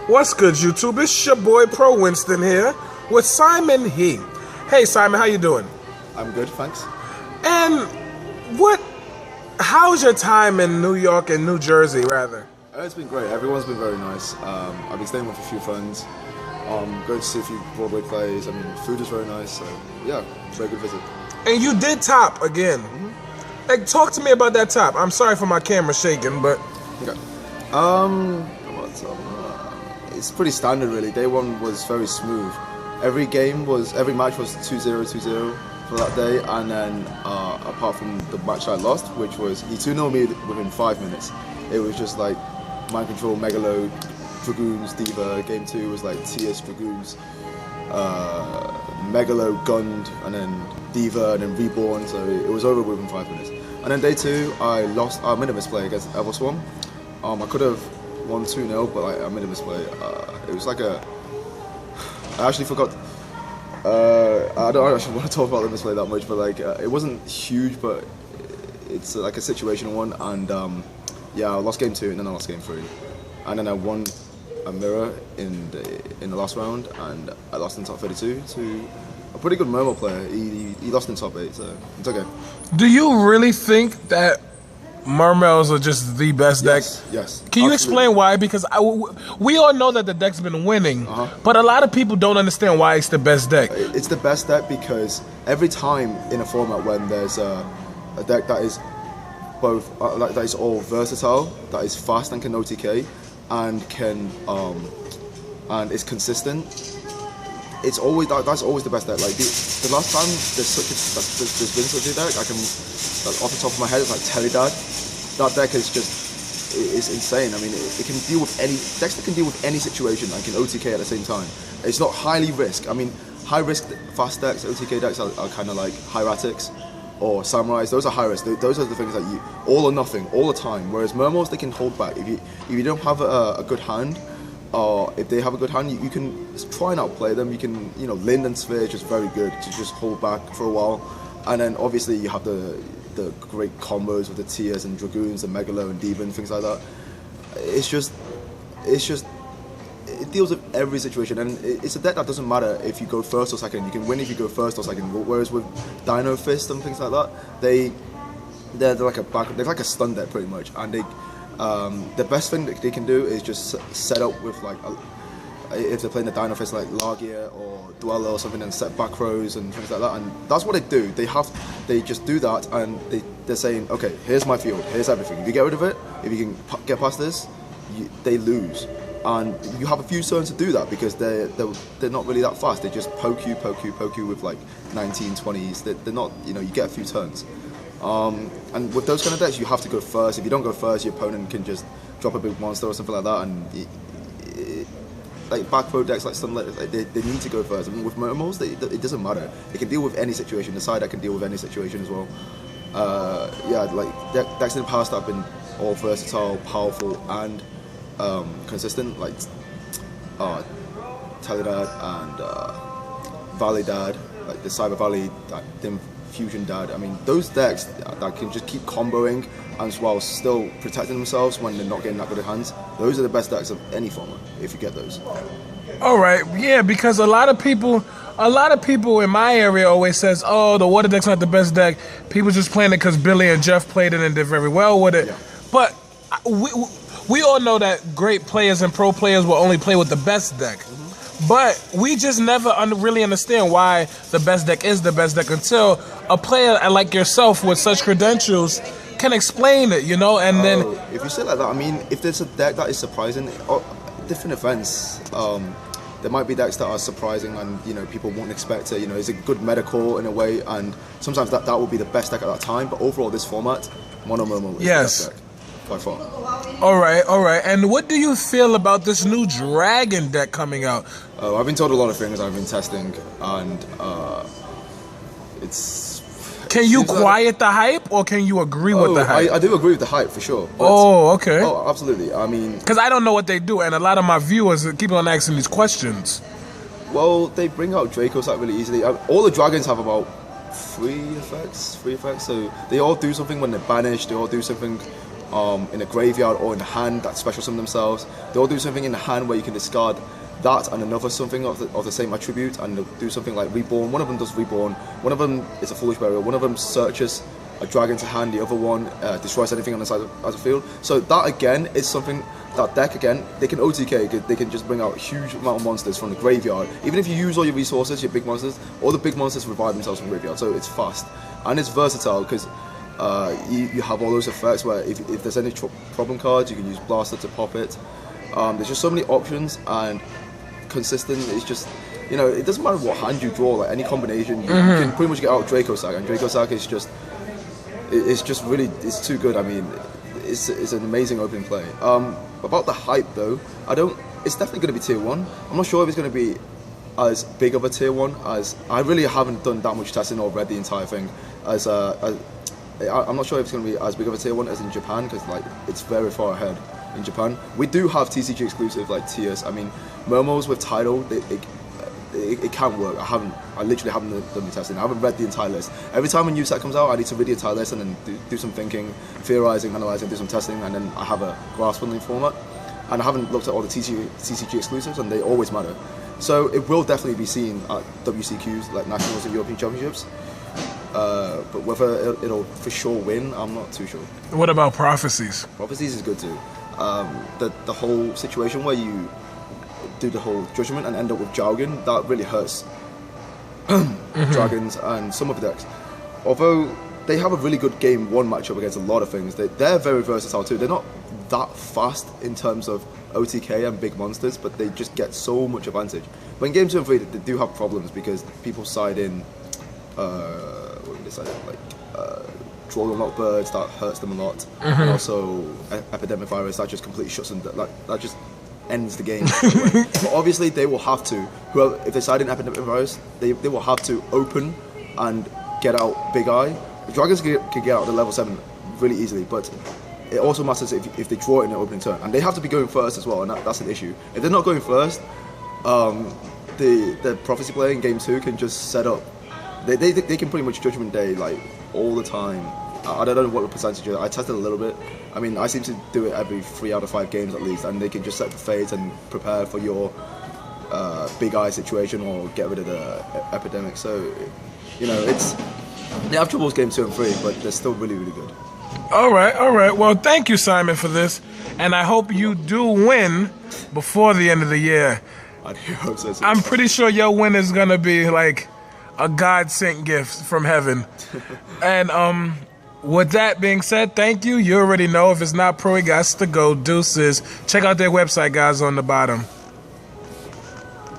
What's good, YouTube? It's your boy Pro Winston here with Simon He. Hey, Simon, how you doing? I'm good, thanks. And how's your time in New York and New Jersey, rather? It's been great. Everyone's been very nice. I've been staying with a few friends. Going to see a few Broadway plays. I mean, food is very nice. So yeah, very good visit. And you did top again. Like, talk to me about that top. I'm sorry for my camera shaking, but Okay. It's pretty standard, really. Day one was very smooth. Every match was 2-0, 2-0 for that day, and then apart from the match I lost, which was he 2-0 me within 5 minutes. It was just like mind control, Megalo, Dragoons, Diva. Game 2 was like TS Dragoons, Megalo gunned, and then Diva, and then Reborn. So it was over within 5 minutes. And then day 2, I lost. I made a misplay against Everswan. I could have won 2-0, but I made a misplay. It was like I actually forgot. I don't actually want to talk about the misplay that much, but like it wasn't huge, but it's like a situational one. And yeah, I lost game 2, and then I lost game 3, and then I won a mirror in the last round, and I lost in top 32 to a pretty good Mermail player. He lost in top 8, so it's okay. do you really think that Mermails are just the best deck? Yes. Can you explain why? Because we all know that the deck's been winning, but a lot of people don't understand why it's the best deck. It's the best deck because every time in a format when there's a deck that is both that is all versatile, that is fast and can OTK, and can and is consistent, it's always that's always the best deck. Like the last time there's been such a deck, I can off the top of my head, it's like Telidad. That deck is it's insane. I mean, it can deal with any decks that can deal with any situation and can OTK at the same time. It's not highly risk. I mean, high risk fast decks, OTK decks are kind of like Hieratics or Samurais. Those are high risk. Those are the things that you all or nothing all the time. Whereas Mermails, they can hold back. If you don't have a good hand, or if they have a good hand, you can try and outplay them. You can, Lind and Sphere is just very good to just hold back for a while. And then obviously you have the great combos with the Tiers and Dragoons and Megalo and Diva and things like that. It deals with every situation, and it's a deck that doesn't matter if you go first or second. You can win if you go first or second. Whereas with Dino Fist and things like that, they're like a stun deck pretty much, and the best thing that they can do is just set up with like if they're playing the Dino Fist like Largia or Dweller or something, and set back rows and things like that, and that's what they do. They just do that, and they're saying, okay, here's my field, here's everything. If you get rid of it, if you can get past this, they lose, and you have a few turns to do that because they're not really that fast. They just poke you with like 19, 20s. They're not, you get a few turns. And with those kind of decks, you have to go first. If you don't go first, your opponent can just drop a big monster or something like that, and like back pro decks like Sunlight, they need to go first. I mean, with Mermails, it doesn't matter. It can deal with any situation. The side deck can deal with any situation as well. Yeah, like decks in the past have been all versatile, powerful, and consistent, like Telidad and Valley Dad, like the Cyber Valley, Dim Fusion Dad. I mean, those decks that can just keep comboing and while still protecting themselves when they're not getting that good of hands, those are the best decks of any format, if you get those. All right, yeah, because a lot of people in my area always says, oh, the water deck's not the best deck. People just playing it because Billy and Jeff played it and did very well with it. Yeah. But we all know that great players and pro players will only play with the best deck. But we just never really understand why the best deck is the best deck until a player like yourself with such credentials can explain it, and then... If you say it like that, I mean, if there's a deck that is surprising, different events, there might be decks that are surprising and, people won't expect it, it's a good meta core in a way, and sometimes that will be the best deck at that time, but overall this format, Mono Mermail is the best deck, by far. All right, and what do you feel about this new Dragon deck coming out? I've been told a lot of things I've been testing, and it's... Can you quiet the hype, or can you agree with the hype? I do agree with the hype, for sure. Okay. Oh, absolutely. I mean... Because I don't know what they do, and a lot of my viewers keep on asking these questions. Well, they bring out Dracos out really easily. All the dragons have about three effects, so they all do something when they're banished, they all do something in a graveyard or in the hand that special summon themselves. They all do something in the hand where you can discard that and another something of the same attribute, and they'll do something like Reborn. One of them does Reborn, one of them is a Foolish Burial, one of them searches a dragon to hand, the other one destroys anything on the side of the field. So that again is something, that deck again, they can OTK, they can just bring out a huge amount of monsters from the graveyard. Even if you use all your resources, your big monsters, all the big monsters revive themselves from the graveyard, so it's fast. And it's versatile, because you have all those effects where if there's any problem cards, you can use Blaster to pop it. There's just so many options, and consistent. It's just, you know, it doesn't matter what hand you draw, like any combination, you can pretty much get out Draco Sack, and Draco Sack is just, it's just really, it's too good. I mean, it's an amazing opening play. About the hype though, it's definitely going to be tier 1. I'm not sure if it's going to be as big of a tier 1 as, I really haven't done that much testing or read the entire thing, I'm not sure if it's going to be as big of a tier 1 as in Japan, because like it's very far ahead in Japan. We do have TCG exclusive like tiers. I mean, Mermails with title, it can work. I literally haven't done the testing. I haven't read the entire list. Every time a new set comes out, I need to read the entire list and then do some thinking, theorizing, analyzing, do some testing, and then I have a grasp on the format. And I haven't looked at all the TCG exclusives, and they always matter. So it will definitely be seen at WCQs, like Nationals and European Championships. But whether it'll for sure win, I'm not too sure. What about Prophecies? Prophecies is good too. The whole situation where you do the whole judgment and end up with Jargon, that really hurts Dragons and some of the decks. Although they have a really good game 1 matchup against a lot of things, they're very versatile too. They're not that fast in terms of OTK and big monsters, but they just get so much advantage. But in game 2 and 3, they do have problems because people side in what do they side in? Like Draw the Lock Birds, that hurts them a lot, and also Epidemic Virus, that just completely shuts them. That just ends the game. But obviously they will have to, if they side in Epidemic Virus, they will have to open and get out Big Eye. The Dragons can get out the level 7 really easily, but it also matters if they draw it in an opening turn, and they have to be going first as well, and that's an issue. If they're not going first, the Prophecy player in game 2 can just set up. They can pretty much Judgment Day like all the time. I don't know what the percentage is. I tested a little bit. I mean, I seem to do it every 3 out of 5 games at least, and they can just set the fades and prepare for your Big Eye situation or get rid of the Epidemic. So, you know, they have troubles game 2 and 3, but they're still really, really good. All right. Well, thank you, Simon, for this, and I hope you do win before the end of the year. I do hope so. I'm pretty sure your win is gonna be like a God-sent gift from heaven. And with that being said, thank you. You already know, if it's not pro, it got to go. Deuces. Check out their website, guys, on the bottom.